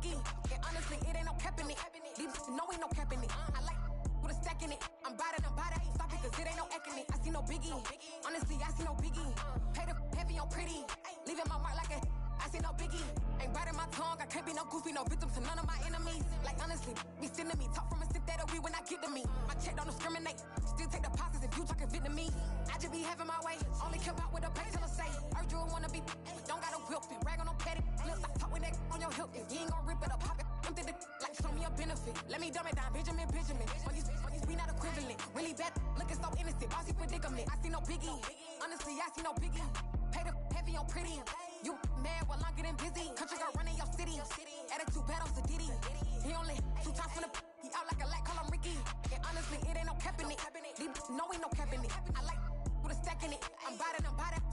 Ricky. And honestly, it ain't no cap in it. These know ain't no cap in it. I like with a stack in it. I'm by that, ain't stop it, cause it ain't no acting it. I see no biggie. Honestly, I see no biggie. Pay the heavy on pretty. Leaving my mark like a I see no biggie. Ain't biting my tongue, I can't be no goofy, no victim to none of my enemies. Like honestly, be sending me talk from a sit that we when I get to me. My check don't discriminate. Still take deposits if you talking Vietnamese. I just be having my way. Only come out with a pay till I say. Urge you wanna be, don't gotta whip it. Rag on no petty. Lips like talk with that on your hip. If you ain't gon' rip it up, pop it. Empty the like show me a benefit. Let me dumb it down, Benjamin. On you, we not equivalent. Really bad, looking so innocent. Bossy predicament. I see no biggie. Honestly, I see no biggie. Pay the heavy on pretty. You mad while I'm getting busy. Country girl running your city. Attitude bad on Diddy. He only 2 times from the he out like a light, call him Ricky. And honestly, it ain't no cap in it. These know ain't no cap in it. I like with a stack in it. I'm by that.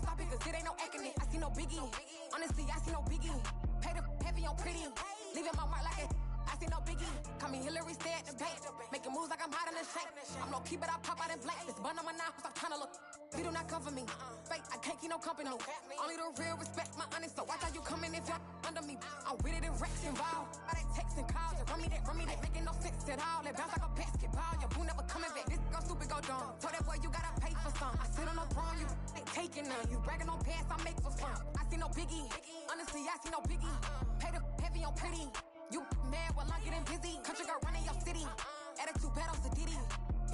Stop it, cause it ain't no acting it. I see no biggie. Honestly, I see no biggie. Pay the heavy on pretty. Leaving my mark like a I see no biggie. Call me Hillary, stay at the bank. Making moves like I'm hiding in shape. I'm low key, but I pop out in blank. This bun on my knife, stop trying to look. They do not cover me. Fake, I can't keep no company. Only the real respect my honest. So watch how you coming if you're under me. I'm with it and Rex involved. All that text and calls. Just run me that. Making no sense at all. That bounce like a basketball. Your boo never coming back. This go stupid, go dumb. Told that boy you gotta pay for some. I sit on no throne, you ain't taking none. You bragging on pants, I make for fun. I see no biggie. Honestly, I see no biggie. Pay the heavy on pretty. You mad while I'm getting busy. Country girl running your city. Attitude bad on Diddy.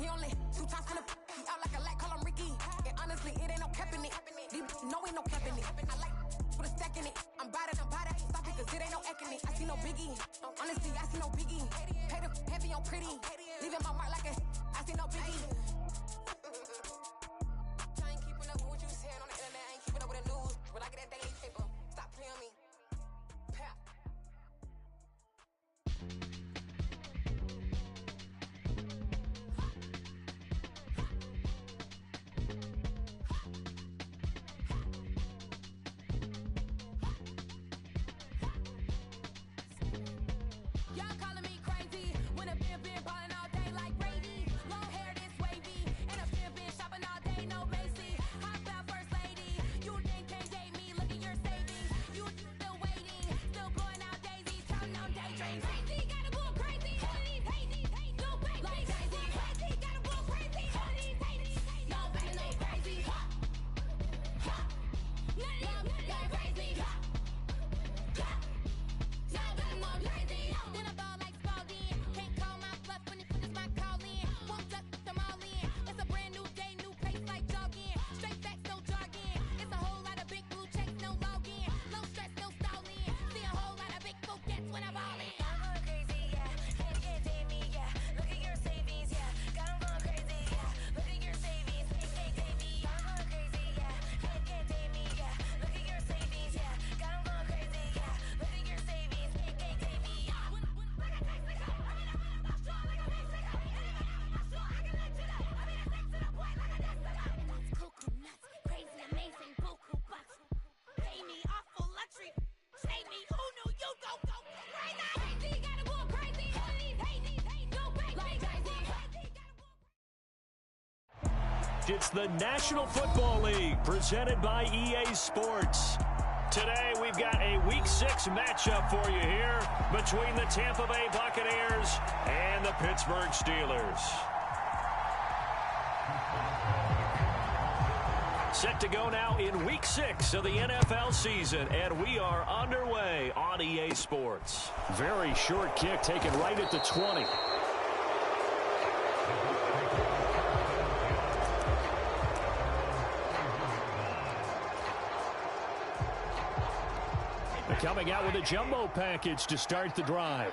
He only 2 times from the he out like a light, call him Ricky. And honestly, it ain't no cap in it. These know ain't no cap in it. I like with a stack in it. I'm by that. Stop it, cause it ain't no acting it. I see no biggie. Honestly, I see no biggie. Pay the heavy on pretty. Leaving my mark like a I see no biggie. I ain't keeping up with what you saying on the internet. I ain't keeping up with the news. When I get that daily paper, stop playing on me. Pap. It's the National Football League presented by EA Sports. Today we've got a Week 6 matchup for you here between the Tampa Bay Buccaneers and the Pittsburgh Steelers. Set to go now in Week 6 of the NFL season, and we are underway on EA Sports. Very short kick taken right at the 20. Coming out with a jumbo package to start the drive.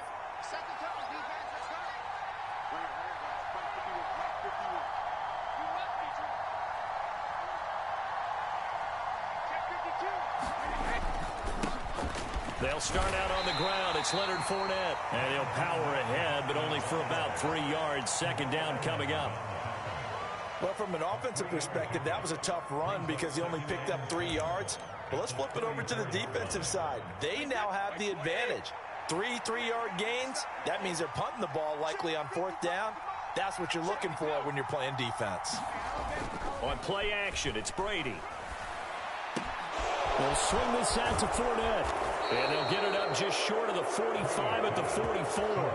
They'll start out on the ground. It's Leonard Fournette. And he'll power ahead, but only for about 3 yards. Second down coming up. Well, from an offensive perspective, that was a tough run because he only picked up 3 yards. But let's flip it over to the defensive side. They now have the advantage. 3 3-yard gains. That means they're punting the ball likely on 4th down. That's what you're looking for when you're playing defense. On play action, it's Brady. They'll swing this out to Fournette. And they'll get it up just short of the 45 at the 44.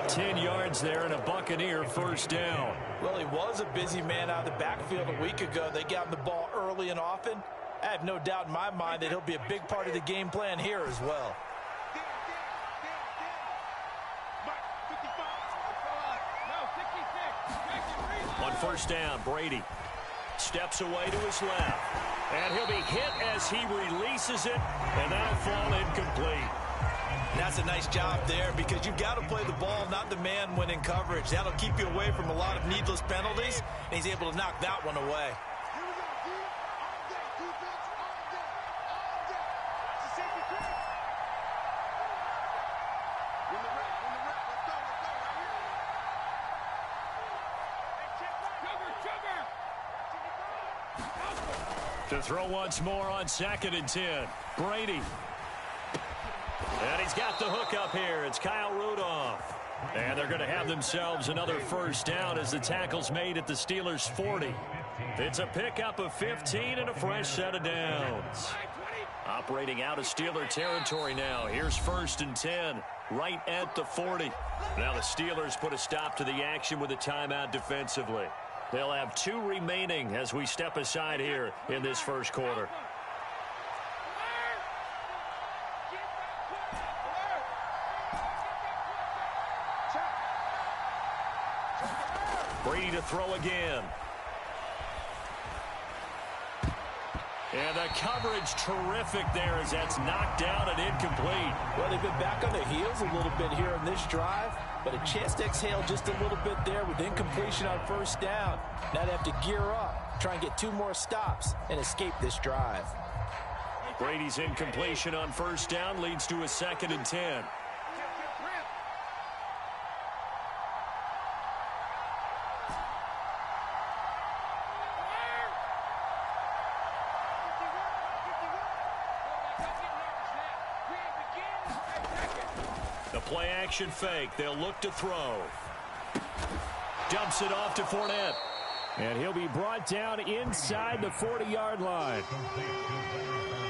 10 yards there and a Buccaneer first down. Well, he was a busy man out of the backfield a week ago. They got him the ball early and often. I have no doubt in my mind that he'll be a big part of the game plan here as well. On first down, Brady steps away to his left. And he'll be hit as he releases it, and that'll fall incomplete. That's a nice job there because you've got to play the ball, not the man when in coverage. That'll keep you away from a lot of needless penalties, and he's able to knock that one away. To throw once more on 2nd and 10. Brady. And he's got the hook up here. It's Kyle Rudolph. And they're going to have themselves another first down as the tackle's made at the Steelers' 40. It's a pickup of 15 and a fresh set of downs. Operating out of Steeler territory now. Here's 1st and 10 right at the 40. Now the Steelers put a stop to the action with a timeout defensively. They'll have 2 remaining as we step aside here in this first quarter. Brady to throw again. And the coverage terrific there as that's knocked down and incomplete. Well, they've been back on their heels a little bit here in this drive, but a chance to exhale just a little bit there with incompletion on first down. Now they have to gear up, try and get 2 more stops and escape this drive. Brady's incompletion on first down leads to a 2nd and 10. The play action fake. They'll look to throw. Dumps it off to Fournette. And he'll be brought down inside the 40-yard line.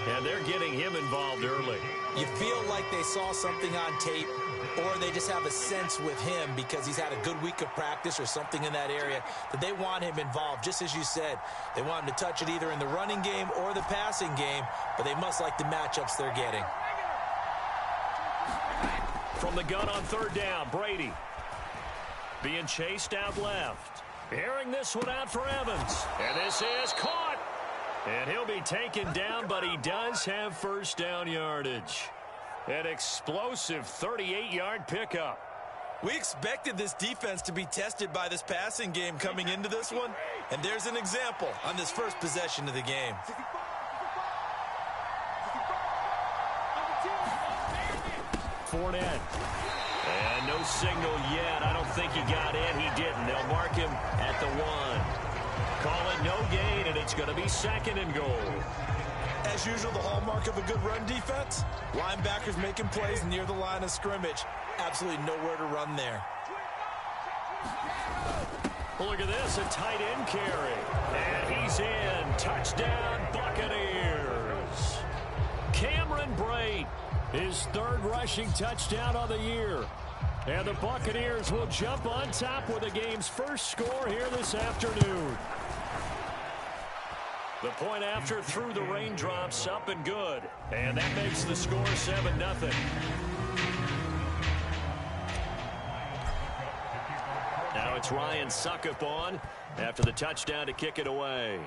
And they're getting him involved early. You feel like they saw something on tape, or they just have a sense with him because he's had a good week of practice or something in that area that they want him involved. Just as you said, they want him to touch it either in the running game or the passing game, but they must like the matchups they're getting. From the gun on 3rd down, Brady being chased out left. Airing this one out for Evans. And this is caught. And he'll be taken down, but he does have first down yardage. An explosive 38-yard pickup. We expected this defense to be tested by this passing game coming into this one, and there's an example on this first possession of the game. Fournette. And no signal yet. I don't think he got in. He didn't. They'll mark him at the 1. Call it no gain, and it's going to be 2nd and goal. As usual, the hallmark of a good run defense, linebackers making plays near the line of scrimmage. Absolutely nowhere to run there. Well, look at this, a tight end carry. And he's in. Touchdown, Buccaneers. Cameron Brate, his 3rd rushing touchdown on the year. And the Buccaneers will jump on top with the game's first score here this afternoon. The point after through the raindrops, up and good. And that makes the score 7-0. Now it's Ryan Suckup on after the touchdown to kick it away.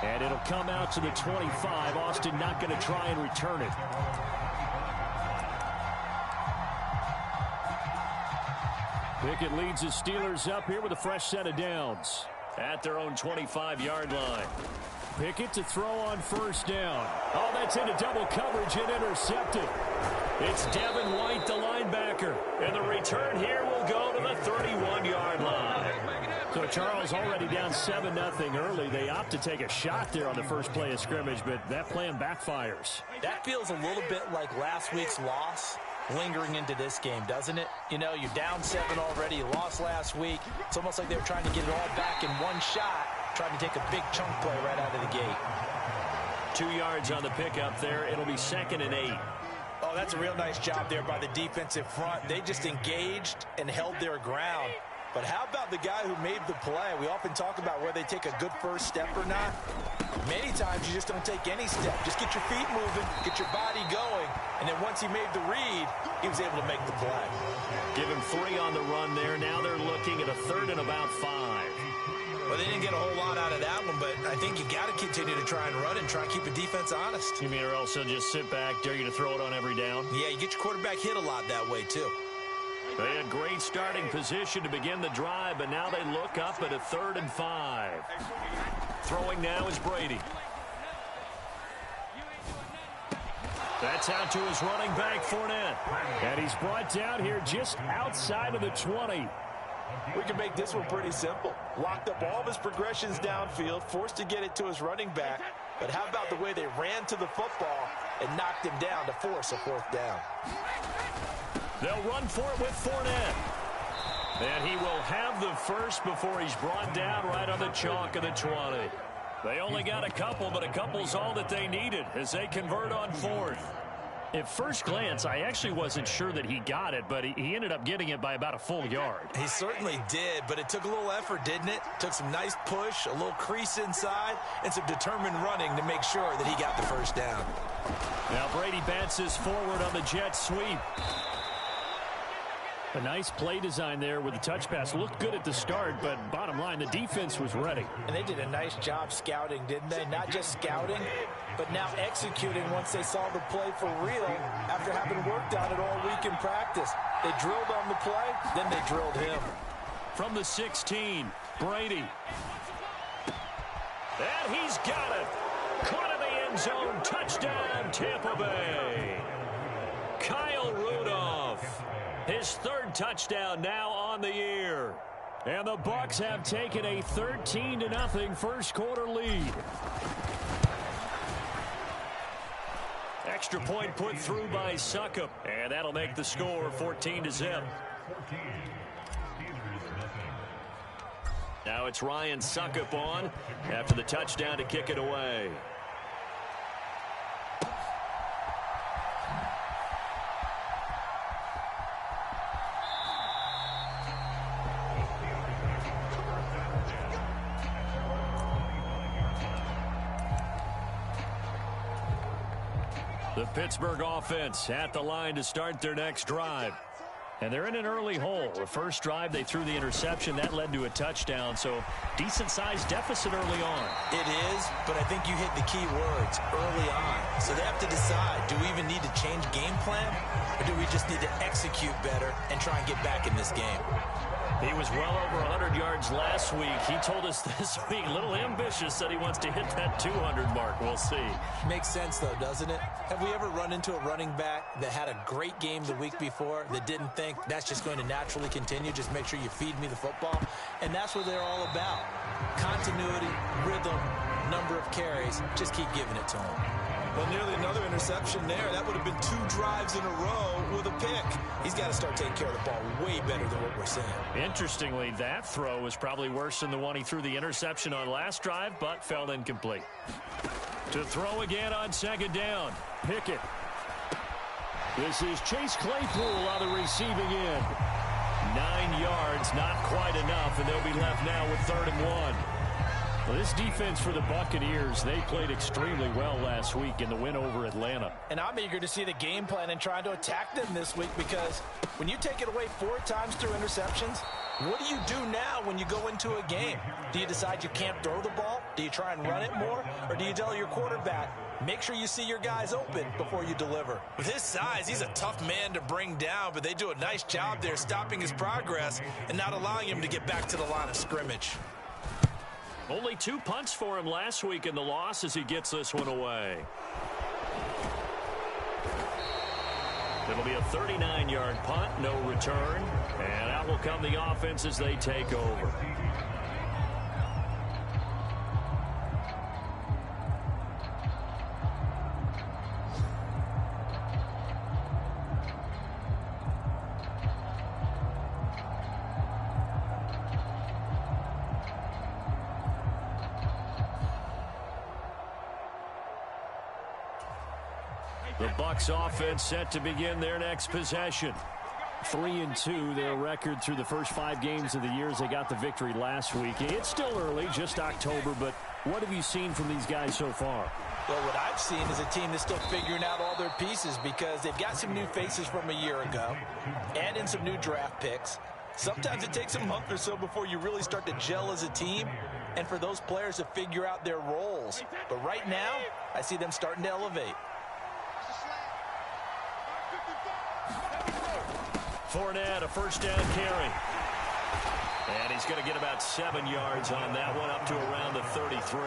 And it'll come out to the 25. Austin not going to try and return it. Pickett leads the Steelers up here with a fresh set of downs at their own 25-yard line. Pickett to throw on first down. Oh, that's into double coverage and intercepted. It's Devin White, the linebacker. And the return here will go to the 31-yard line. So Charles already down 7-0 early. They opt to take a shot there on the first play of scrimmage, but that plan backfires. That feels a little bit like last week's loss lingering into this game, doesn't it? You know, you're down 7 already. You lost last week. It's almost like they were trying to get it all back in one shot, trying to take a big chunk play right out of the gate. 2 yards on the pickup there. It'll be 2nd and 8. Oh, that's a real nice job there by the defensive front. They just engaged and held their ground. But how about the guy who made the play? We often talk about whether they take a good first step or not. Many times you just don't take any step. Just get your feet moving, get your body going, and then once he made the read, he was able to make the play. Give him 3 on the run there. Now they're looking at a 3rd and about 5. Well, they didn't get a whole lot out of that one, but I think you got to continue to try and run and try and keep the defense honest. You mean or else they'll just sit back, dare you to throw it on every down? Yeah, you get your quarterback hit a lot that way, too. They had great starting position to begin the drive, but now they look up at a 3rd and 5. Throwing now is Brady. That's out to his running back, Fournette. And he's brought down here just outside of the 20. We can make this one pretty simple. Locked up all of his progressions downfield, forced to get it to his running back. But how about the way they ran to the football and knocked him down to force a 4th down? They'll run for it with Fournette. And he will have the first before he's brought down right on the chalk of the 20. They only got a couple, but a couple's all that they needed as they convert on 4th. At first glance, I actually wasn't sure that he got it, but he ended up getting it by about a full yard. He certainly did, but it took a little effort, didn't it? Took some nice push, a little crease inside, and some determined running to make sure that he got the first down. Now Brady bounces forward on the jet sweep. A nice play design there with the touch pass. Looked good at the start, but bottom line, the defense was ready. And they did a nice job scouting, didn't they? Not just scouting, but now executing once they saw the play for real after having worked on it all week in practice. They drilled on the play, then they drilled him. From the 16, Brady. And he's got it. Caught in the end zone. Touchdown, Tampa Bay. Kyle Rudolph. His 3rd touchdown now on the year. And the Bucs have taken a 13-0 first quarter lead. Extra point put through by Suckup. And that'll make the score 14-0. Now it's Ryan Suckup on after the touchdown to kick it away. The Pittsburgh offense at the line to start their next drive. And they're in an early hole. The first drive, they threw the interception. That led to a touchdown, so decent-sized deficit early on. It is, but I think you hit the key words, early on. So they have to decide, do we even need to change game plan, or do we just need to execute better and try and get back in this game? He was well over 100 yards last week. He told us this week, a little ambitious, said he wants to hit that 200 mark. We'll see. Makes sense, though, doesn't it? Have we ever run into a running back that had a great game the week before that didn't think that's just going to naturally continue? Just make sure you feed me the football. And that's what they're all about. Continuity, rhythm, number of carries. Just keep giving it to them. Well, nearly another interception there. That would have been 2 drives in a row with a pick. He's got to start taking care of the ball way better than what we're seeing. Interestingly, that throw was probably worse than the one he threw the interception on last drive, but fell incomplete. To throw again on 2nd down. Pickett. This is Chase Claypool on the receiving end. 9 yards, not quite enough, and they'll be left now with 3rd and 1. Well, this defense for the Buccaneers, they played extremely well last week in the win over Atlanta. And I'm eager to see the game plan and trying to attack them this week, because when you take it away 4 times through interceptions, what do you do now when you go into a game? Do you decide you can't throw the ball? Do you try and run it more? Or do you tell your quarterback, make sure you see your guys open before you deliver? With his size, he's a tough man to bring down, but they do a nice job there stopping his progress and not allowing him to get back to the line of scrimmage. Only 2 punts for him last week in the loss as he gets this one away. It'll be a 39-yard punt, no return. And out will come the offense as they take over. The Bucs offense set to begin their next possession. 3-2, their record through the first 5 games of the year as they got the victory last week. It's still early, just October, but what have you seen from these guys so far? Well, what I've seen is a team that's still figuring out all their pieces because they've got some new faces from a year ago, add in some new draft picks. Sometimes it takes a month or so before you really start to gel as a team and for those players to figure out their roles. But right now, I see them starting to elevate. Fournette, a first down carry. And he's going to get about 7 yards on that one, up to around the 33.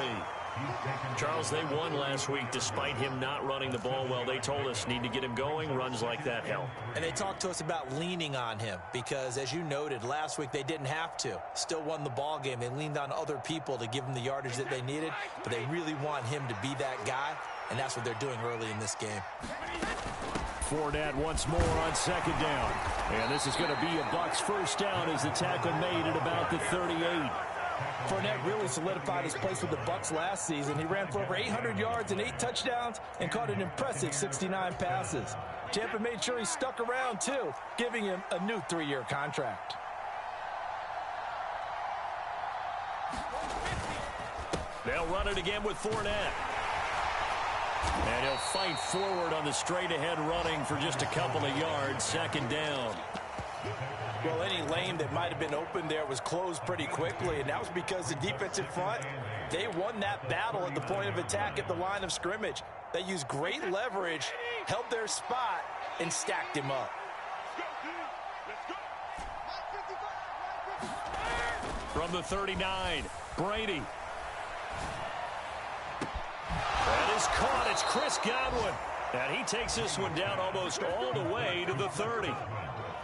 Charles, they won last week despite him not running the ball well. They told us need to get him going. Runs like that help. And they talked to us about leaning on him because, as you noted, last week they didn't have to. Still won the ball game. They leaned on other people to give them the yardage that they needed, but they really want him to be that guy, and that's what they're doing early in this game. Fournette once more on second down. And this is going to be a Bucs first down as the tackle made at about the 38. Fournette really solidified his place with the Bucs last season. He ran for over 800 yards and 8 touchdowns and caught an impressive 69 passes. Tampa made sure he stuck around, too, giving him a new 3-year contract. They'll run it again with Fournette. And he'll fight forward on the straight-ahead running for just a couple of yards, second down. Well, any lane that might have been open there was closed pretty quickly, and that was because the defensive front, they won that battle at the point of attack at the line of scrimmage. They used great leverage, held their spot, and stacked him up. From the 39, Brady. That is caught. It's Chris Godwin. And he takes this one down almost all the way to the 30.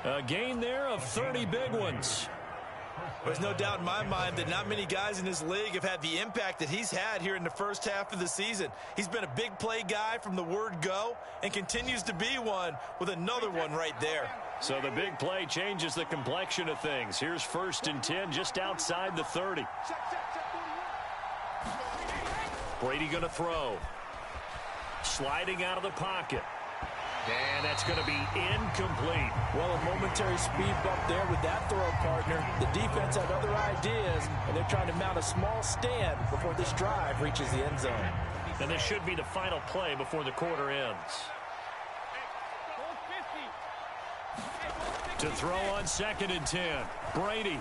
A gain there of 30 big ones. There's no doubt in my mind that not many guys in this league have had the impact that he's had here in the first half of the season. He's been a big play guy from the word go and continues to be one with another one right there. So the big play changes the complexion of things. Here's 1st and 10 just outside the 30. Brady going to throw. Sliding out of the pocket. And that's going to be incomplete. Well, a momentary speed bump there with that throw, partner. The defense had other ideas, and they're trying to mount a small stand before this drive reaches the end zone. And this should be the final play before the quarter ends. To throw on 2nd and 10, Brady.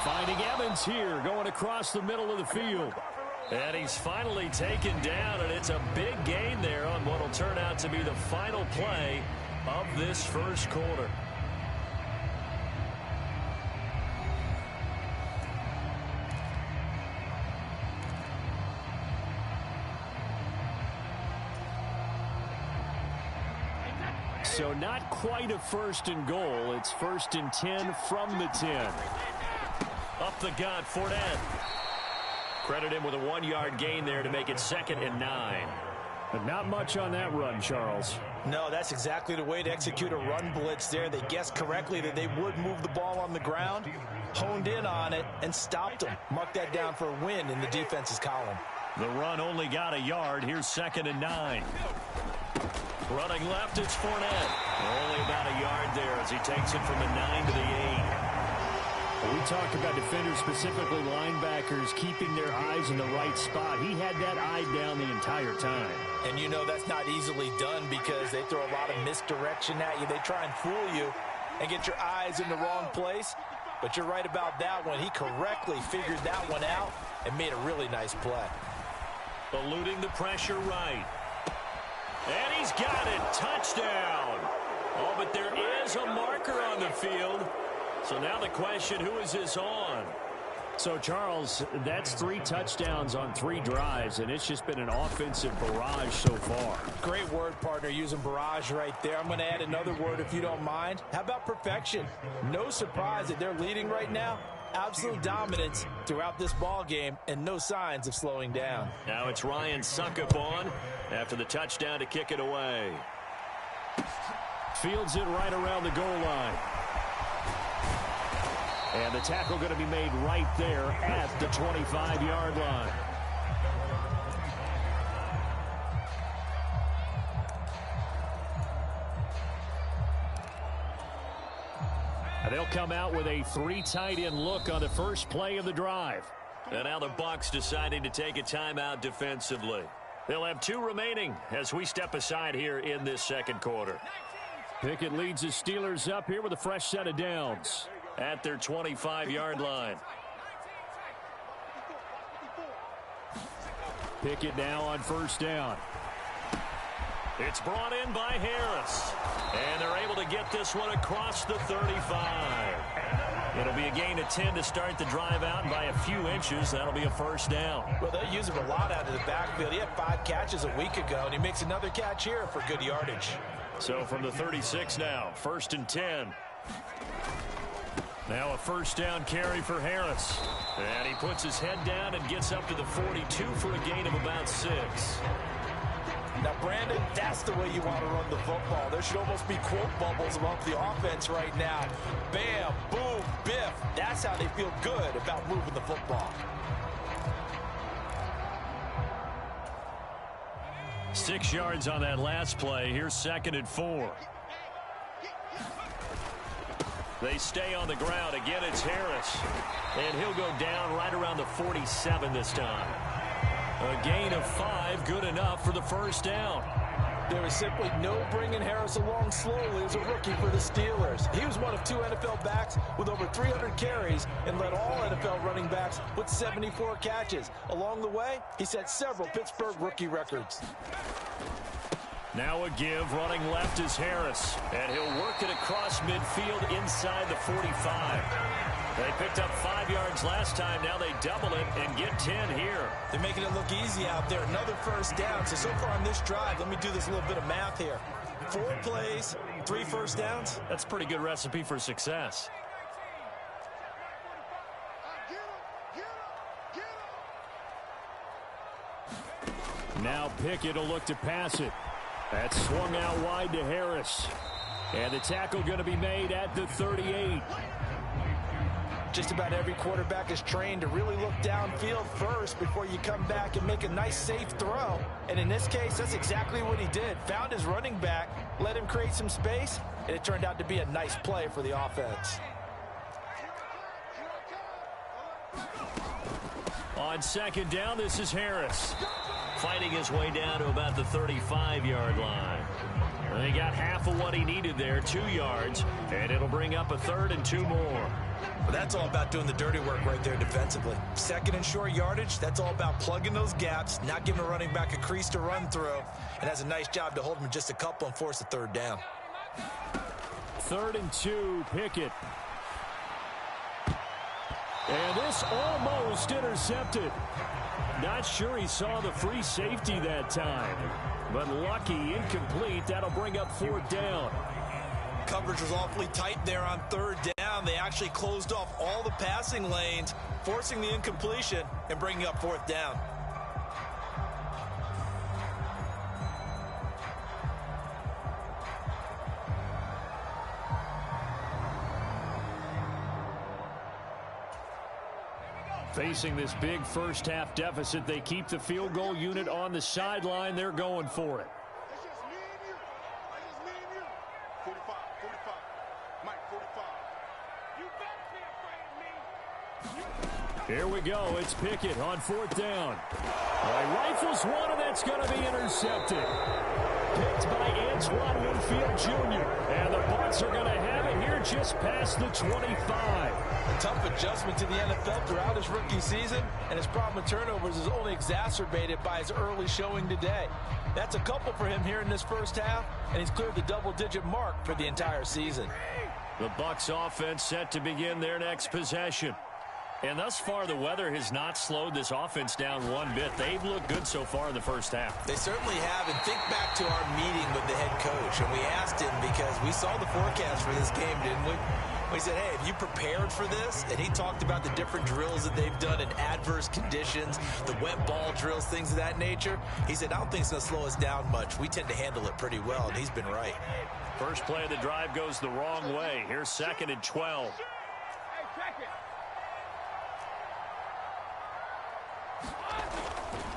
Finding Evans here, going across the middle of the field. And he's finally taken down, and it's a big gain there on what will turn out to be the final play of this first quarter. So not quite a 1st and goal. It's 1st and 10 from the 10. Up the gut, Fournette. Credit him with a 1-yard gain there to make it 2nd and 9. But not much on that run, Charles. No, that's exactly the way to execute a run blitz there. They guessed correctly that they would move the ball on the ground, honed in on it, and stopped them. Mark that down for a win in the defense's column. The run only got a yard. Here's 2nd and 9. Running left, it's Fournette. Only about a yard there as he takes it from the 9 to the 8. We talked about defenders, specifically linebackers, keeping their eyes in the right spot. He had that eye down the entire time. And you know that's not easily done because they throw a lot of misdirection at you. They try and fool you and get your eyes in the wrong place. But you're right about that one. He correctly figured that one out and made a really nice play. Eluding the pressure right. And he's got it. Touchdown. Oh, but there is a marker on the field. So now the question, who is this on? So, Charles, that's 3 touchdowns on 3 drives, and it's just been an offensive barrage so far. Great word, partner, using barrage right there. I'm going to add another word if you don't mind. How about perfection? No surprise that they're leading right now. Absolute dominance throughout this ball game and no signs of slowing down. Now it's Ryan Suckup on after the touchdown to kick it away. Fields it right around the goal line. And the tackle going to be made right there at the 25-yard line. They'll come out with a 3 tight end look on the first play of the drive. And now the Bucs deciding to take a timeout defensively. They'll have 2 remaining as we step aside here in this second quarter. Pickett leads the Steelers up here with a fresh set of downs at their 25-yard line. Pickett now on first down. It's brought in by Harris. And they're able to get this one across the 35. It'll be a gain of 10 to start the drive out, and by a few inches, that'll be a first down. Well, they use him a lot out of the backfield. He had 5 catches a week ago, and he makes another catch here for good yardage. So from the 36 now, 1st and 10. Now a first down carry for Harris. And he puts his head down and gets up to the 42 for a gain of about 6. Now, Brandon, that's the way you want to run the football. There should almost be quote bubbles above the offense right now. Bam, boom, biff. That's how they feel good about moving the football. 6 yards on that last play. Here's 2nd and 4. They stay on the ground. Again, it's Harris. And he'll go down right around the 47 this time. A gain of 5, good enough for the first down. There was simply no bringing Harris along slowly as a rookie for the Steelers. He was one of 2 NFL backs with over 300 carries and led all NFL running backs with 74 catches. Along the way, he set several Pittsburgh rookie records. Now a give, running left is Harris. And he'll work it across midfield inside the 45. They picked up 5 yards last time. Now they double it and get 10 here. They're making it look easy out there. Another first down. So far on this drive, let me do this little bit of math here. 4 plays, 3 first downs. That's a pretty good recipe for success. Now Pickett will look to pass it. That's swung out wide to Harris. And the tackle going to be made at the 38. Just about every quarterback is trained to really look downfield first before you come back and make a nice safe throw. And in this case, that's exactly what he did. Found his running back, let him create some space, and it turned out to be a nice play for the offense. On 2nd down, this is Harris. Fighting his way down to about the 35-yard line. He got half of what he needed there, 2 yards, and it'll bring up a 3rd and 2 more. Well, that's all about doing the dirty work right there defensively. 2nd and short yardage, that's all about plugging those gaps, not giving a running back a crease to run through, and has a nice job to hold him just a couple and force a 3rd down. 3rd and 2, Pickett. And this almost intercepted. Not sure he saw the free safety that time. But lucky, incomplete. That'll bring up 4th down. Coverage was awfully tight there on 3rd down. They actually closed off all the passing lanes, forcing the incompletion and bringing up 4th down. Facing this big first-half deficit, they keep the field goal unit on the sideline. They're going for it. It's just me and you. It's just me and you. 45, 45. Mike, 45. You better be afraid of me. Here we go. It's Pickett on 4th down. He rifles one, and that's going to be intercepted. Picked by Antoine Winfield Jr. And the Bucs are going to have it here just past the 25. A tough adjustment to the NFL throughout his rookie season, and his problem with turnovers is only exacerbated by his early showing today. That's a couple for him here in this first half, and he's cleared the double-digit mark for the entire season. The Bucs offense set to begin their next possession. And thus far, the weather has not slowed this offense down one bit. They've looked good so far in the first half. They certainly have. And think back to our meeting with the head coach. And we asked him, because we saw the forecast for this game, didn't we? We said, hey, have you prepared for this? And he talked about the different drills that they've done in adverse conditions, the wet ball drills, things of that nature. He said, I don't think it's going to slow us down much. We tend to handle it pretty well, and he's been right. First play of the drive goes the wrong way. Here's 2nd and 12.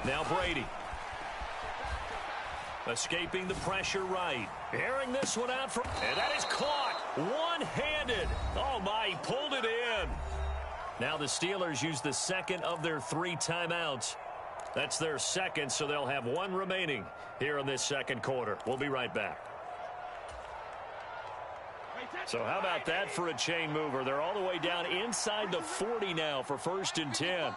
Now Brady. Escaping the pressure right. Airing this one out for... And that is caught. One-handed. Oh, my, he pulled it in. Now the Steelers use the second of their 3 timeouts. That's their second, so they'll have 1 remaining here in this second quarter. We'll be right back. So how about that for a chain mover? They're all the way down inside the 40 now for 1st and 10.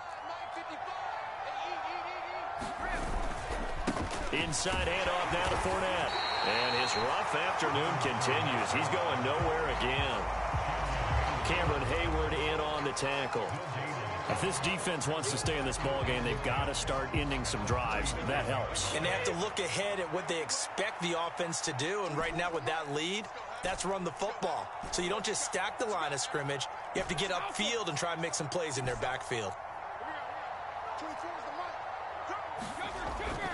Inside handoff now to Fournette. And his rough afternoon continues. He's going nowhere again. Cameron Hayward in on the tackle. If this defense wants to stay in this ballgame, they've got to start ending some drives. That helps. And they have to look ahead at what they expect the offense to do. And right now with that lead, that's run the football. So you don't just stack the line of scrimmage. You have to get upfield and try and make some plays in their backfield.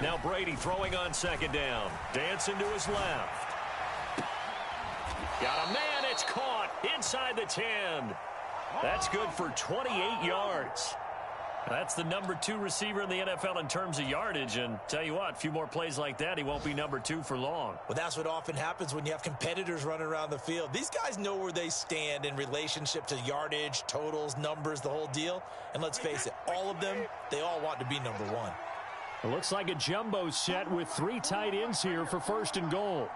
Now Brady throwing on 2nd down. Dancing to his left. Got a man. It's caught inside the 10. That's good for 28 yards. That's the number 2 receiver in the NFL in terms of yardage. And tell you what, a few more plays like that, he won't be number 2 for long. Well, that's what often happens when you have competitors running around the field. These guys know where they stand in relationship to yardage, totals, numbers, the whole deal. And let's face it, all of them, they all want to be number 1. It looks like a jumbo set with 3 tight ends here for 1st and goal.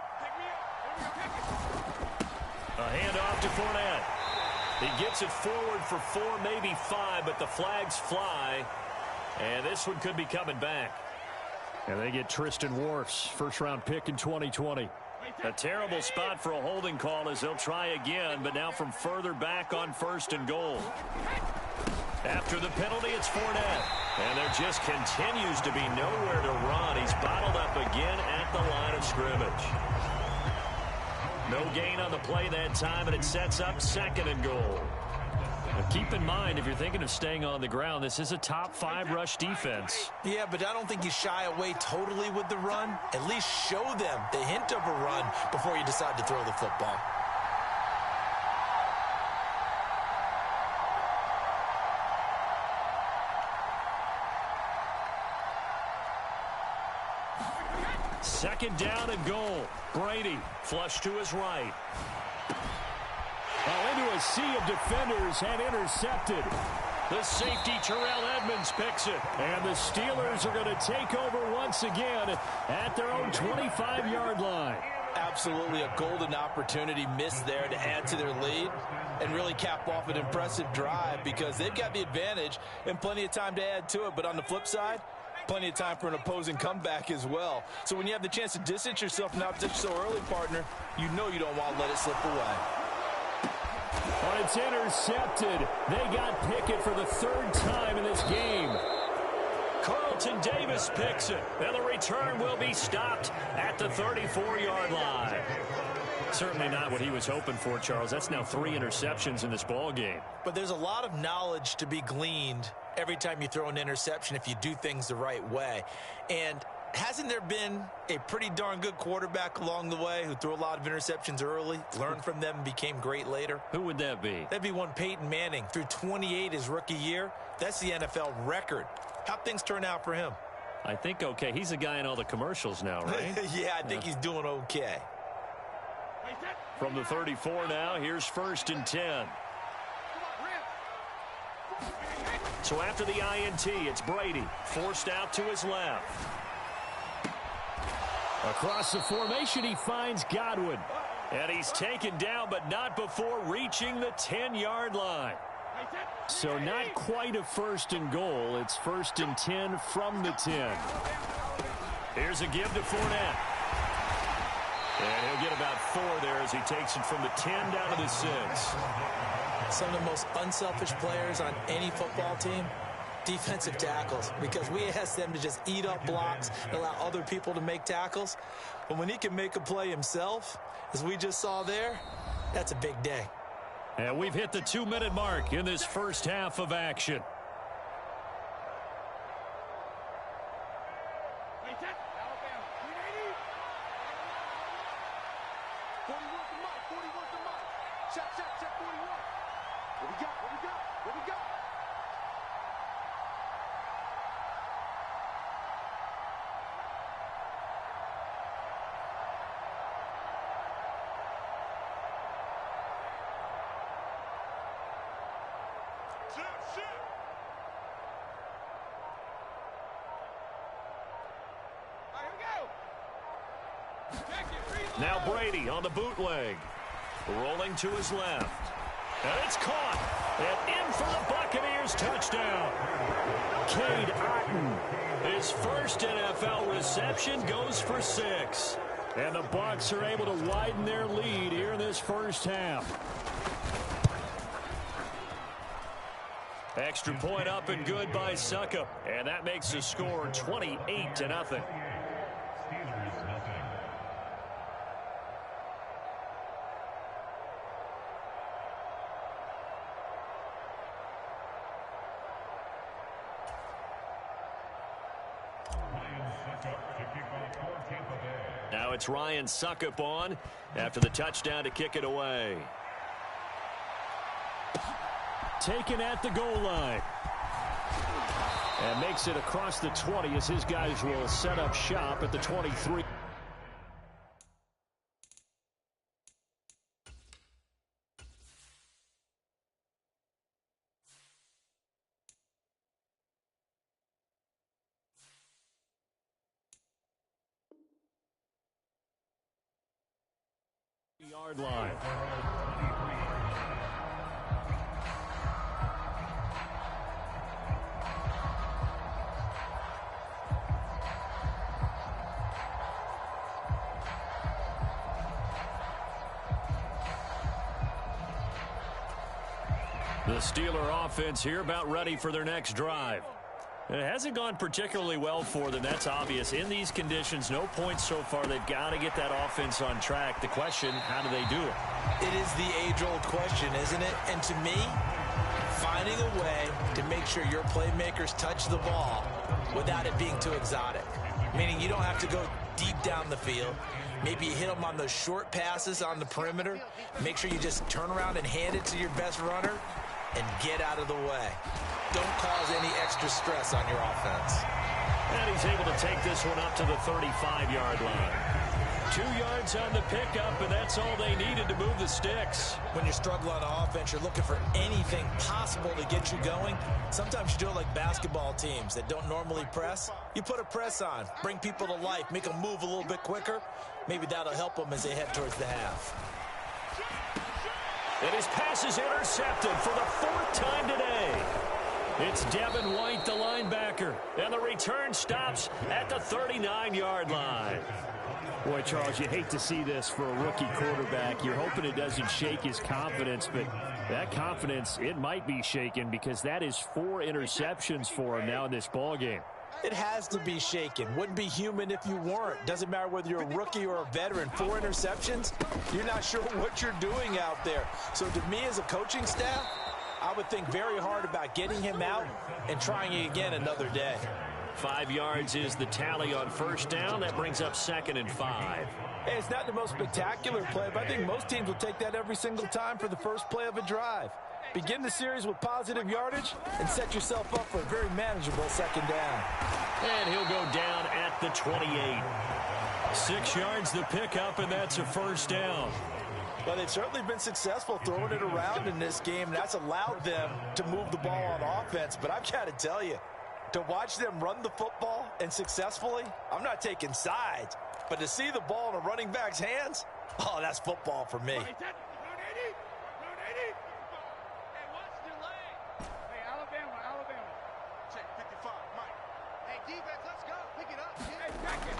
A handoff to Fournette. He gets it forward for 4, maybe 5, but the flags fly. And this one could be coming back. And they get Tristan Wirfs, first-round pick in 2020. A terrible spot for a holding call as they'll try again, but now from further back on 1st and goal. After the penalty, it's Fournette. And there just continues to be nowhere to run. He's bottled up again at the line of scrimmage. No gain on the play that time, and it sets up 2nd and goal. Now keep in mind, if you're thinking of staying on the ground, this is a top 5 rush defense. Yeah, but I don't think you shy away totally with the run. At least show them the hint of a run before you decide to throw the football. Second down and goal. Brady flush to his right. Into a sea of defenders and intercepted. The safety Terrell Edmonds picks it. And the Steelers are going to take over once again at their own 25-yard line. Absolutely a golden opportunity missed there to add to their lead and really cap off an impressive drive because they've got the advantage and plenty of time to add to it. But on the flip side, plenty of time for an opposing comeback as well. So when you have the chance to distance yourself from opposition so early, partner, you know you don't want to let it slip away. But it's intercepted. They got Pickett for the 3rd time in this game. Carlton Davis picks it. And the return will be stopped at the 34-yard line. Certainly not what he was hoping for, Charles. That's now 3 interceptions in this ball game. But there's a lot of knowledge to be gleaned every time you throw an interception if you do things the right way. And hasn't there been a pretty darn good quarterback along the way who threw a lot of interceptions early, learned from them, and became great later? Who would that be? That'd be one Peyton Manning. Threw 28 his rookie year. That's the NFL record. How'd things turn out for him? I think okay. He's a guy in all the commercials now, right? Yeah, I think he's doing okay. From the 34 now, here's 1st and 10. So after the INT, it's Brady, forced out to his left. Across the formation, he finds Godwin. And he's taken down, but not before reaching the 10-yard line. So not quite a 1st and goal. It's 1st and 10 from the 10. Here's a give to Fournette. And he'll get about 4 there as he takes it from the 10 down to the 6. Some of the most unselfish players on any football team, defensive tackles, because we ask them to just eat up blocks and allow other people to make tackles. But when he can make a play himself, as we just saw there, that's a big day. And we've hit the 2-minute mark in this first half of action. Now Brady on the bootleg. Rolling to his left. And it's caught. And in for the Buccaneers touchdown. Cade Otton. His first NFL reception goes for 6. And the Bucs are able to widen their lead here in this first half. Extra point up and good by Succop. And that makes the score 28-0. Now it's Ryan Succop on after the touchdown to kick it away. Taken at the goal line. And makes it across the 20 as his guys will set up shop at the 23. Yard line. The Steeler offense here about ready for their next drive. It hasn't gone particularly well for them. That's obvious. In these conditions, no points so far. They've got to get that offense on track. The question, how do they do it? It is the age-old question, isn't it? And to me, finding a way to make sure your playmakers touch the ball without it being too exotic. Meaning you don't have to go deep down the field. Maybe you hit them on those short passes on the perimeter. Make sure you just turn around and hand it to your best runner and get out of the way. Don't cause any extra stress on your offense. And he's able to take this one up to the 35-yard line. 2 yards on the pickup, and that's all they needed to move the sticks. When you're struggling on offense, you're looking for anything possible to get you going. Sometimes you do it like basketball teams that don't normally press. You put a press on, bring people to life, make them move a little bit quicker. Maybe that'll help them as they head towards the half. And his pass is intercepted for the 4th time today. It's Devin White, the linebacker, and the return stops at the 39-yard line. Boy, Charles, you hate to see this for a rookie quarterback. You're hoping it doesn't shake his confidence, but that confidence, it might be shaken because that is 4 interceptions for him now in this ballgame. It has to be shaken. Wouldn't be human if you weren't. Doesn't matter whether you're a rookie or a veteran. 4 interceptions, you're not sure what you're doing out there. So to me as a coaching staff, I would think very hard about getting him out and trying it again another day. 5 yards is the tally on first down. That brings up 2nd and 5. Hey, it's not the most spectacular play, but I think most teams will take that every single time for the first play of a drive. Begin the series with positive yardage and set yourself up for a very manageable 2nd down. And he'll go down at the 28. 6 yards the pickup, and that's a first down. Well, they've certainly been successful throwing it around in this game. That's allowed them to move the ball on offense. But I've got to tell you, to watch them run the football and successfully, I'm not taking sides. But to see the ball in a running back's hands, oh, that's football for me.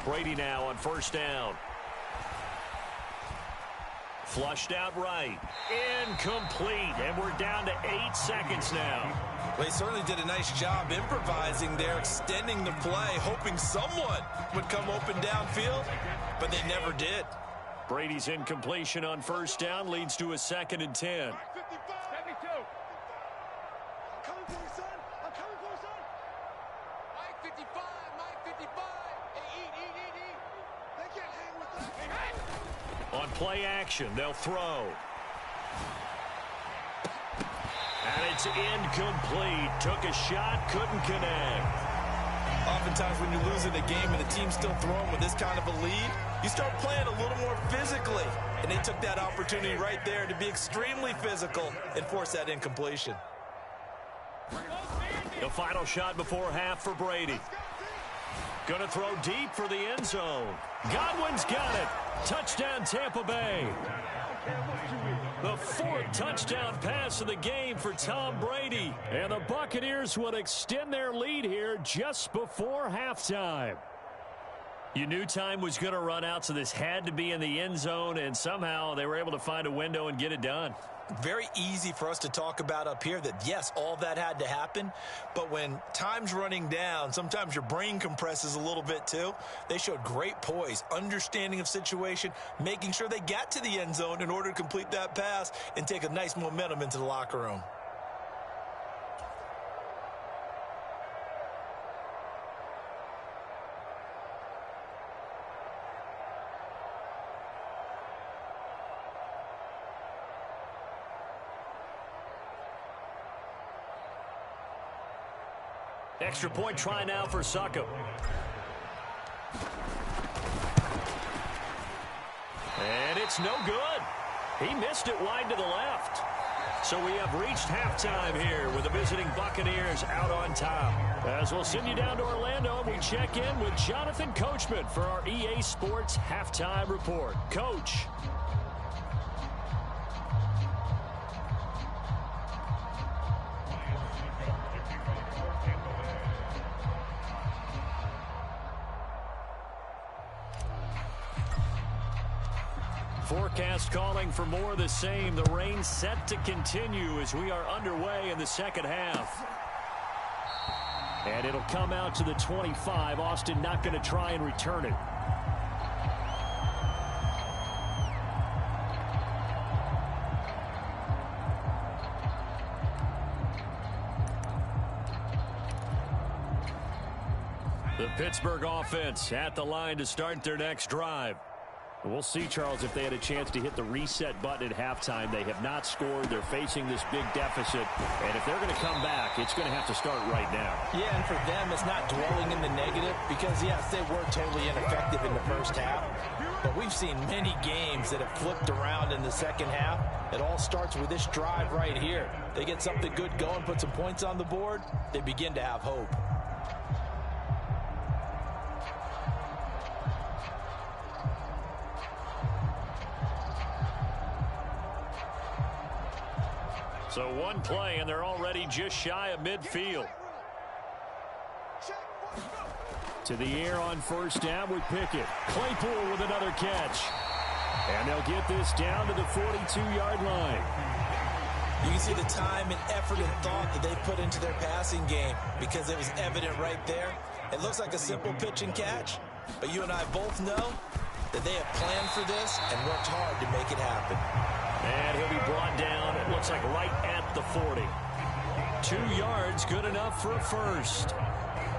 Brady now on first down. Flushed out right. Incomplete. And we're down to 8 seconds now. Well, he certainly did a nice job improvising there, extending the play, hoping someone would come open downfield, but they never did. Brady's incompletion on first down leads to a 2nd and 10. On play action, they'll throw. And it's incomplete. Took a shot, couldn't connect. Oftentimes when you lose in a game and the team's still throwing with this kind of a lead, you start playing a little more physically. And they took that opportunity right there to be extremely physical and force that incompletion. The final shot before half for Brady. Going to throw deep for the end zone. Godwin's got it. Touchdown, Tampa Bay. The fourth touchdown pass of the game for Tom Brady. And the Buccaneers would extend their lead here just before halftime. You knew time was going to run out, so this had to be in the end zone, and somehow they were able to find a window and get it done. Very easy for us to talk about up here that, yes, all that had to happen, but when time's running down, sometimes your brain compresses a little bit too. They showed great poise, understanding of situation, making sure they got to the end zone in order to complete that pass and take a nice momentum into the locker room. Extra point try now for Suckup. And it's no good. He missed it wide to the left. So we have reached halftime here with the visiting Buccaneers out on top. As we'll send you down to Orlando, we check in with Jonathan Coachman for our EA Sports Halftime Report. Coach. Forecast calling for more of the same. The rain set to continue as we are underway in the second half. And it'll come out to the 25. Austin not going to try and return it. The Pittsburgh offense at the line to start their next drive. We'll see, Charles, if they had a chance to hit the reset button at halftime. They have not scored. They're facing this big deficit. And if they're going to come back, it's going to have to start right now. Yeah, and for them, it's not dwelling in the negative because, yes, they were totally ineffective in the first half. But we've seen many games that have flipped around in the second half. It all starts with this drive right here. They get something good going, put some points on the board, they begin to have hope. So one play, and they're already just shy of midfield. To the air on first down with Pickett. Claypool with another catch. And they'll get this down to the 42-yard line. You can see the time and effort and thought that they put into their passing game because it was evident right there. It looks like a simple pitch and catch, but you and I both know that they have planned for this and worked hard to make it happen. And he'll be brought down, it looks like right at the 40. 2 yards, good enough for a first.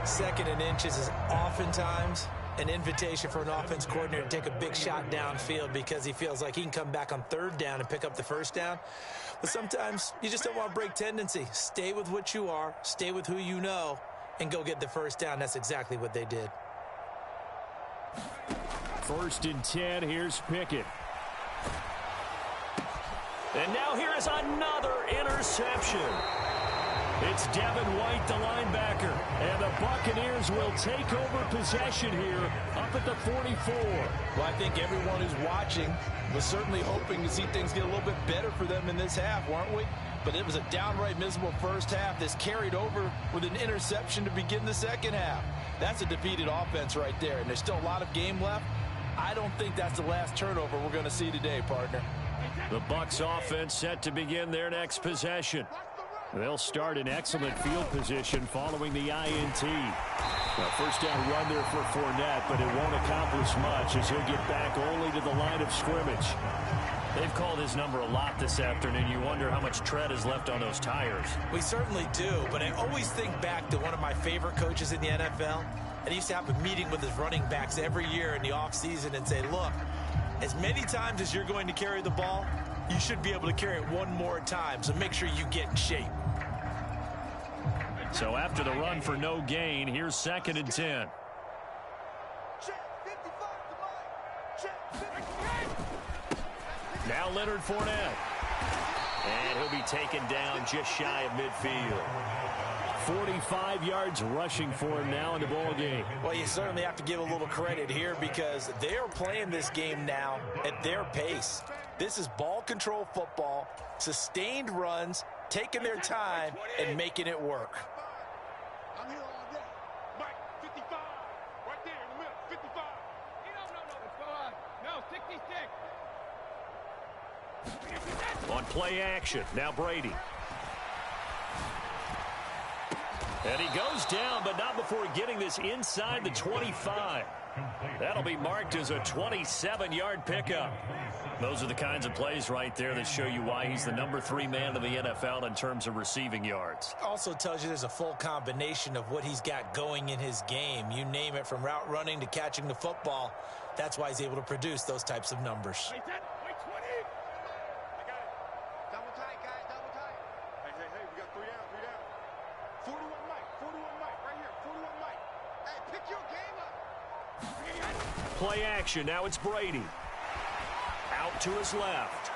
Second and inches is oftentimes an invitation for an offense coordinator to take a big shot downfield because he feels like he can come back on third down and pick up the first down. But sometimes you just don't want to break tendency. Stay with what you are, stay with who you know, and go get the first down. That's exactly what they did. First and 10, here's Pickett. And now here is another interception. It's Devin White, the linebacker. And the Buccaneers will take over possession here up at the 44. Well, I think everyone who's watching was certainly hoping to see things get a little bit better for them in this half, weren't we? But it was a downright miserable first half. This carried over with an interception to begin the second half. That's a defeated offense right there, and there's still a lot of game left. I don't think that's the last turnover we're going to see today, partner. The Bucs offense set to begin their next possession. They'll start in excellent field position following the INT. Now, first down run there for Fournette, but it won't accomplish much as he'll get back only to the line of scrimmage. They've called his number a lot this afternoon. You wonder how much tread is left on those tires. We certainly do, but I always think back to one of my favorite coaches in the NFL. And he used to have a meeting with his running backs every year in the offseason and say, look, as many times as you're going to carry the ball, you should be able to carry it one more time, so make sure you get in shape. So after the run for no gain, here's second and 10. Now Leonard Fournette. And he'll be taken down just shy of midfield. 45 yards rushing for him now in the ball game. Well, you certainly have to give a little credit here because they are playing this game now at their pace. This is ball control football, sustained runs, taking their time and making it work. I'm here all day. Mike, 55. Right there in the middle, 55. No, 66. On play action, now Brady. And he goes down, but not before getting this inside the 25. That'll be marked as a 27-yard pickup. Those are the kinds of plays right there that show you why he's the number 3 man in the NFL in terms of receiving yards. Also tells you there's a full combination of what he's got going in his game. You name it, from route running to catching the football. That's why he's able to produce those types of numbers. Wait, 20. I got it. Double tight, guys, double tight. Hey, we got 3 down, 3 down. 41 Mike, right here, 41 Mike. Hey, pick your game up. Play action, now it's Brady. Out to his left.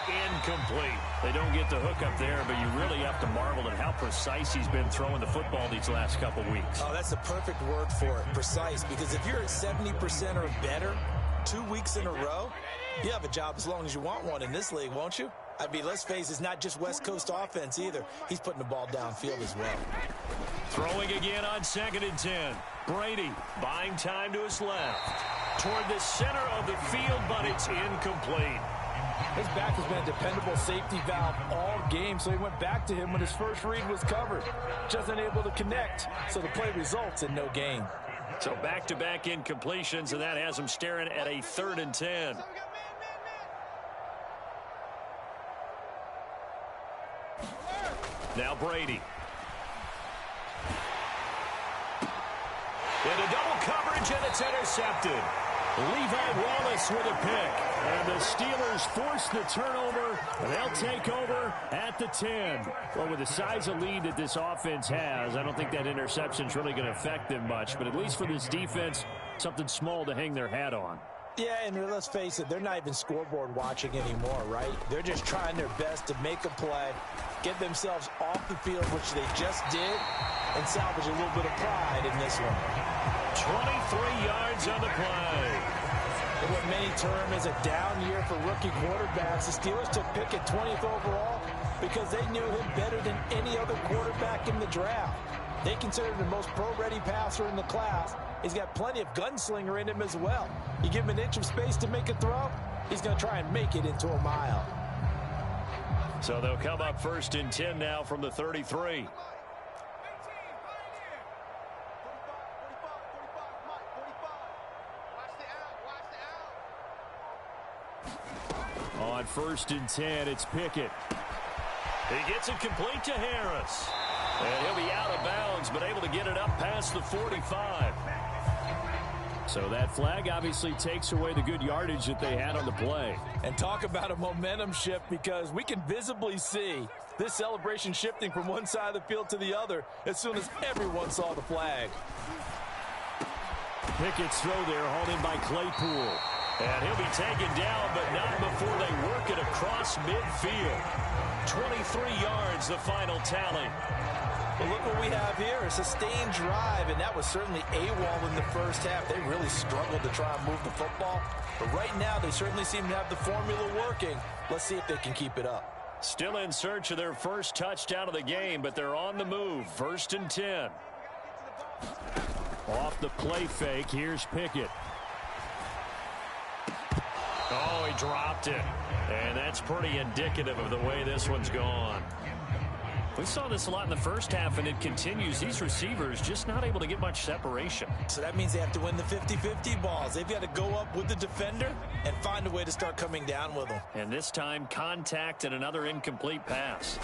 Incomplete. They don't get the hook up there, but you really have to marvel at how precise he's been throwing the football these last couple weeks. Oh, that's the perfect word for it, precise, because if you're at 70% or better 2 weeks in a row, you have a job as long as you want one in this league, won't you? I mean, let's face it, it's not just West Coast offense either. He's putting the ball downfield as well. Throwing again on 2nd and 10. Brady buying time to his left. Toward the center of the field, but it's incomplete. His back has been a dependable safety valve all game, so he went back to him when his first read was covered. Just unable to connect, so the play results in no gain. So back-to-back incompletions, and that has him staring at a 3rd and 10. Now Brady. Into double coverage, and it's intercepted. Levi Wallace with a pick. And the Steelers force the turnover, and they'll take over at the 10. Well, with the size of lead that this offense has, I don't think that interception's really going to affect them much. But at least for this defense, something small to hang their hat on. Yeah, and let's face it, they're not even scoreboard watching anymore, right? They're just trying their best to make a play, get themselves off the field, which they just did, and salvage a little bit of pride in this one. 23 yards on the play. In what many term as a down year for rookie quarterbacks, the Steelers took Pickett 20th overall because they knew him better than any other quarterback in the draft. They considered him the most pro-ready passer in the class. He's got plenty of gunslinger in him as well. You give him an inch of space to make a throw, he's going to try and make it into a mile. So they'll come up 1st and 10 now from the 33. On 1st and 10, it's Pickett. He gets it complete to Harris. And he'll be out of bounds, but able to get it up past the 45. So that flag obviously takes away the good yardage that they had on the play. And talk about a momentum shift, because we can visibly see this celebration shifting from one side of the field to the other as soon as everyone saw the flag. Pickett's throw there hauled in by Claypool. And he'll be taken down, but not before they work it across midfield. 23 yards, the final tally. But look what we have here, a sustained drive, and that was certainly AWOL in the first half. They really struggled to try and move the football. But right now, they certainly seem to have the formula working. Let's see if they can keep it up. Still in search of their first touchdown of the game, but they're on the move. 1st and 10. Off the play fake, here's Pickett. Oh, he dropped it. And that's pretty indicative of the way this one's gone. We saw this a lot in the first half, and it continues. These receivers just not able to get much separation. So that means they have to win the 50-50 balls. They've got to go up with the defender and find a way to start coming down with them. And this time, contact and another incomplete pass.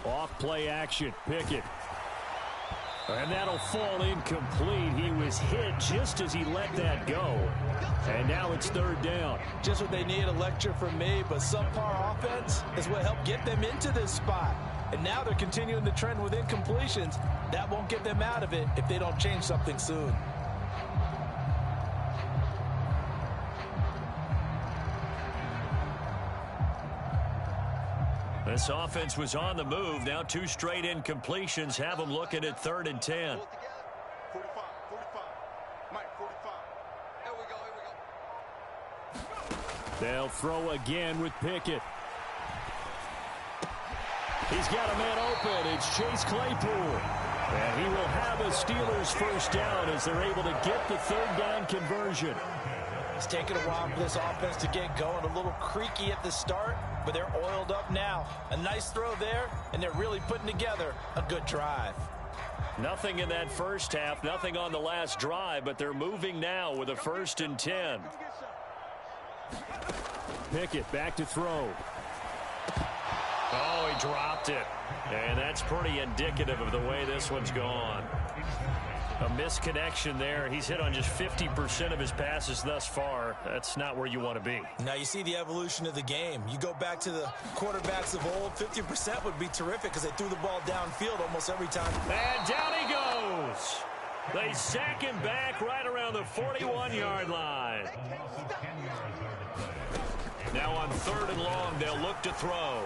Off play action, Pickett. And that'll fall incomplete. He was hit just as he let that go. And now it's 3rd down. Just what they need, a lecture from me, but subpar offense is what helped get them into this spot. And now they're continuing the trend with incompletions. That won't get them out of it if they don't change something soon. This offense was on the move. Now 2 straight incompletions have them looking at 3rd and 10. 45, 45. Mike, 45. Here we go. They'll throw again with Pickett. He's got a man open. It's Chase Claypool. And he will have a Steelers first down as they're able to get the 3rd down conversion. It's taken a while for this offense to get going. A little creaky at the start, but they're oiled up now. A nice throw there, and they're really putting together a good drive. Nothing in that first half, nothing on the last drive, but they're moving now with a 1st and 10. Pickett back to throw. Oh, he dropped it. And that's pretty indicative of the way this one's gone. A misconnection there. He's hit on just 50% of his passes thus far. That's not where you want to be. Now you see the evolution of the game. You go back to the quarterbacks of old, 50% would be terrific because they threw the ball downfield almost every time. And down he goes. They sack him back right around the 41-yard line. Now on 3rd and long, they'll look to throw.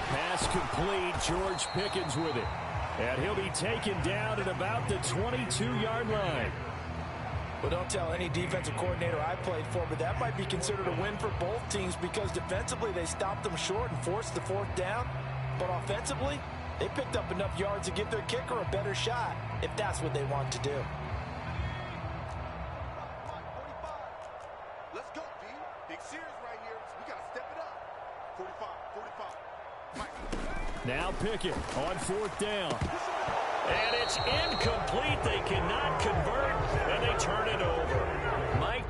Pass complete. George Pickens with it. And he'll be taken down at about the 22-yard line. Well, don't tell any defensive coordinator I played for, but that might be considered a win for both teams because defensively they stopped them short and forced the 4th down. But offensively, they picked up enough yards to give their kicker a better shot if that's what they want to do. Let's go, D. Big series right here. We got to step it up. 45, 45. Mike. Now Pickett on 4th down. And it's incomplete. They cannot convert, and they turn it over. Mike,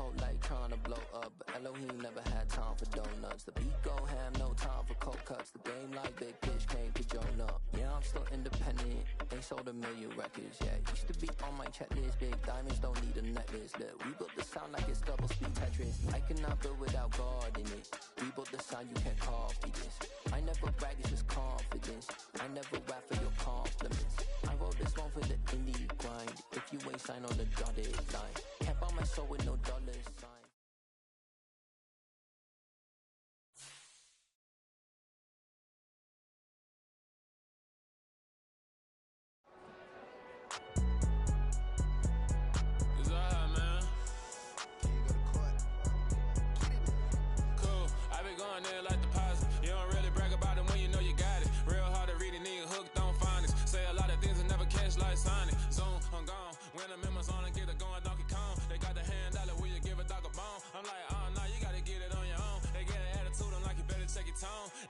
whole life trying to blow up, but Elohim never had time for donuts. The beat go ham, no time for cold cuts. The game like big bitch came to join up. Yeah, I'm still independent. They sold 1 million records. Yeah, used to be on my checklist. Big diamonds don't need a necklace. Look, we built the sound like it's double speed Tetris. I cannot build without God in it. We built the sound, you can't copy this. I never brag, it's just confidence. I never rap for your compliments. I wrote this one for the indie grind. If you ain't signed on the dotted line, can't buy my soul with no dollar sign.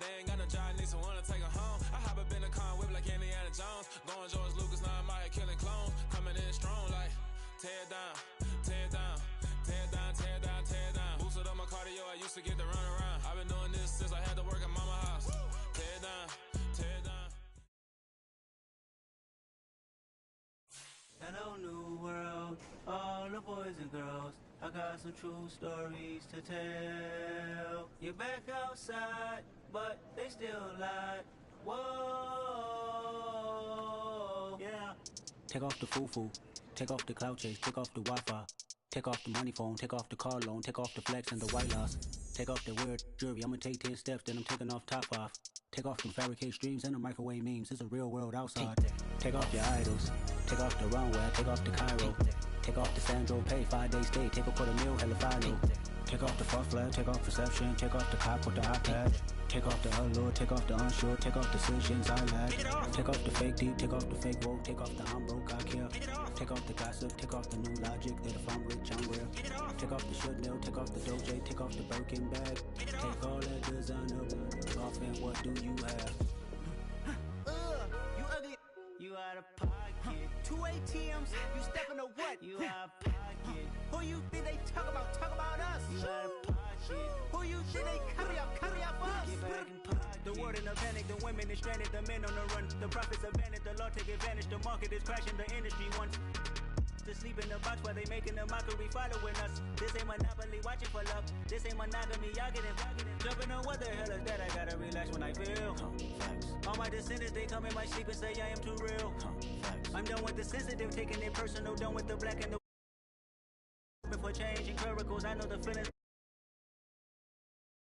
They ain't got no job, need someone to take her home. I hop up in the car, whip like Indiana Jones. Going George Lucas, now I'm out here killing clones. Coming in strong like, tear down, tear down, tear down, tear down, tear down. Boosted up my cardio, I used to get to run around. I've been doing this since I had to work at mama house. Tear down, tear down. Hello, new world, all the boys and girls. I got some true stories to tell. You're back outside, but they still lie. Whoa, yeah. Take off the foo-foo, take off the cloud chase, take off the Wi-Fi, take off the money phone, take off the car loan, take off the flex and the white loss. Take off the weird jewelry, I'ma take 10 steps, then I'm taking off top off. Take off them fabricate streams and the microwave memes, it's a real world outside. Take off your idols, take off the runway, take off the Cairo. Take off the Sandro pay, 5 days stay, take a $250,000, hella follow. Take off the fuck flag, take off perception, take off the cop with the iPad. Take off the allure, take off the unsure, take off decisions I lack. Take off the fake deep, take off the fake woke, take off the I'm broke, I care. Take off the gossip, take off the new logic, that if I'm rich, I'm real. Take off the should know, take off the Doja, take off the Birkin bag. Take all that designer off and what do you have? You ugly. You out of pocket. 2 ATMs, you stepping to what? You out of pocket. Who you think they talk about? Talk about us. You out of pocket. Who you think they carry up us? Get back in pocket. The world in a panic, the women is stranded, the men on the run. The profits abandoned, the law take advantage. The market is crashing, the industry wants to sleep in the box while they making a mockery following us. This ain't monopoly, watching for love. This ain't monogamy, y'all getting jumping on what the hell is that? I gotta relax when I feel. All my descendants, they come in my sleep and say I am too real. I'm done with the sensitive, taking it personal, done with the black and the for changing miracles. I know the feelings.